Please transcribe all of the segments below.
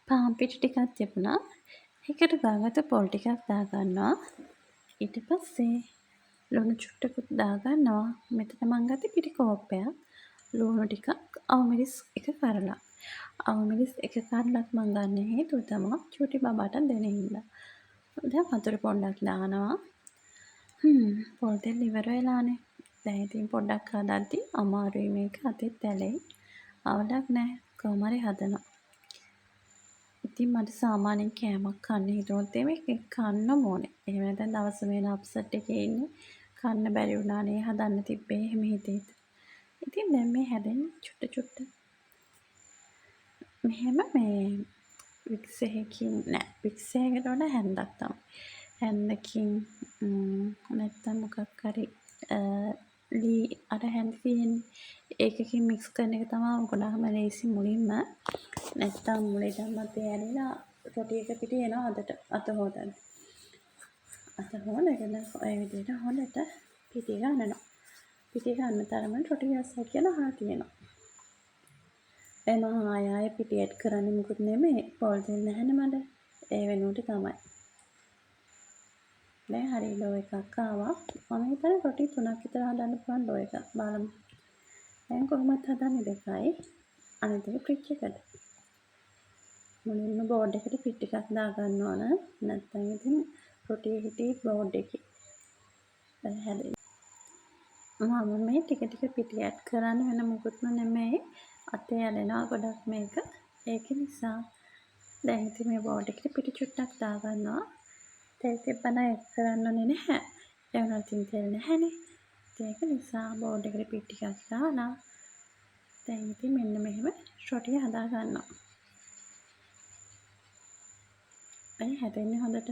පාන් පිටි ටිකක් තිබුණා. ඒකට දාගත්ත පොල් ටිකක් දාගන්නවා. ඊට පස්සේ ලුණු චුට්ටකුත් දාගන්නවා. මෙතන මං ගත්තේ පිටි කෝප්පයක්. ලුණු ටිකක්, අවමිරිස් එක කරලා. අවමිරිස් එක කරලත් මං ගන්න හේතුව තමා චූටි බබාට දෙන හින්දා. දැන් වතුර පොඩ්ඩක් දානවා. පොල් තෙල් ඉවර වෙලානේ. දැන් ඉතින් පොඩ්ඩක් හදද්දි අමාරුයි මේක අතෙත් ඇලෙයි. අවුලක් නැහැ. කොහොම හරි හදනවා. ඉතින් මට සාමාන්‍යයෙන් කෑමක් කන්න හිතුනොත් මේක කන්නම ඕනේ. එහෙම නැත්නම් දවස වෙන අප්සෙට් එකේ ඉන්නේ. කන්න බැරි වුණානේ හදන්න තිබ්බේ එහෙම හිතේ. ඉතින් දැන් මේ හැදෙන්නේ චුට්ට මෙහෙම මේ වික්ස් එකකින් නෑ වික්ස් එකකට වඩා හැන්දක් තමයි. හැන්දකින් නැත්තම් මොකක් හරි ලී අර හැන්ද තියෙන්නේ ඒකකින් මික්ස් කරන එක තමයි ගොඩාක්ම ලේසි මුලින්ම. නැත්තම් මුලින්ම තේ ඇරිලා රොටි එක පිටි එනවා අත හොදන්න. අත හොදගෙන ඔය විදිහට හොඳට පිටි ගන්නවා. පිටි ගන්න තරමට රොටි ගස්සයි කියලා අහලා තියෙනවා. එම ආය පිටි ඇඩ් කරන්නේ මොකුත් නෙමෙයි. පොල් තෙල් නැහැනේ මට. ඒ වෙනුවට තමයි. දැන් හරි ලෝ එකක් ආවා. මම හිතන්නේ රොටි 3ක් විතර හදන්න පුළුවන් ලෝ එකක්. බලමු. දැන් කොහොමද හදන්නේ දෙකයි. අනිත් එක ෆ්‍රිජ් එකට. මුලින්ම බෝඩ් එකට පිටි ටිකක් දාගන්න ඕන. නැත්නම් ඉතින් රොටිය හිටී බෝඩ් එකේ. දැන් හැදෙන්නේ. මම මේ ටික පිටි ඇඩ් කරන්න වෙන මොකුත්ම නෙමෙයි. අතේ ඇලෙනවා ගොඩක් මේක. ඒක නිසා දැන් ඉතින් මේ බෝඩ් එකට පිටි චුට්ටක් දාගන්නවා. තෙල් තිබ්බනම් එක් කරන්න ඕනේ නැහැ. ඒ වුණාට ඉතින් තෙල් නැහැනේ. ඒක නිසා බෝඩ් එකට පිටි ටිකක් දාලා දැන් ඉතින් මෙන්න මෙහෙම රොටිය හදා ගන්නවා. අය හැදෙන්නේ හොඳට.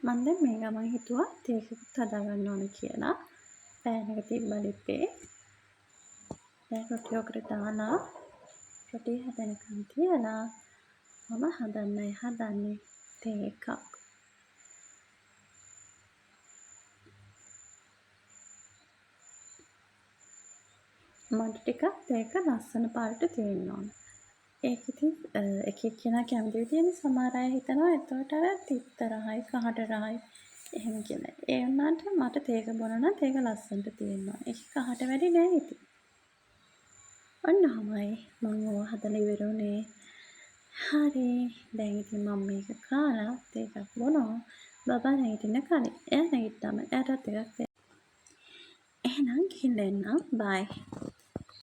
මම දැන් මේ ගමන් හිතුවා තේකකුත් හදා ගන්න ඕන කියලා. පෑන් එක තිබ්බා ලිපේ. දැන් රොටිය ඔකට දාලා රොටිය හැදෙනකන් තියලා මම හදන්නේ තේ එකක්. මට ටිකක් තේක ලස්සන පාටට තියෙන්න ඕන. ඒක ඉතින් එක එක්කෙනා කැමති විදිහට සමහර අය හිතනවා එතකොට අර තිත්ත රහයි කහට රහයි එහෙම කියලා. ඒ වුණාට මට තේක බොන නම් තේක ලස්සනට තියෙන්න ඕන. ඒක කහට වැඩි නෑ ඉතින්. ඔන්නමයි මම ඕවා හදලා ඉවර වුණේ. හරි. දැන් ඉතින් මම මේක කාලා තේකක් බොනවා. බබා නැගිටින්න කලින්. එයා නැගිට්ටම එයාටත් එකක් දෙන්න. එහෙනම් ගිහින් එන්නම්. බයි.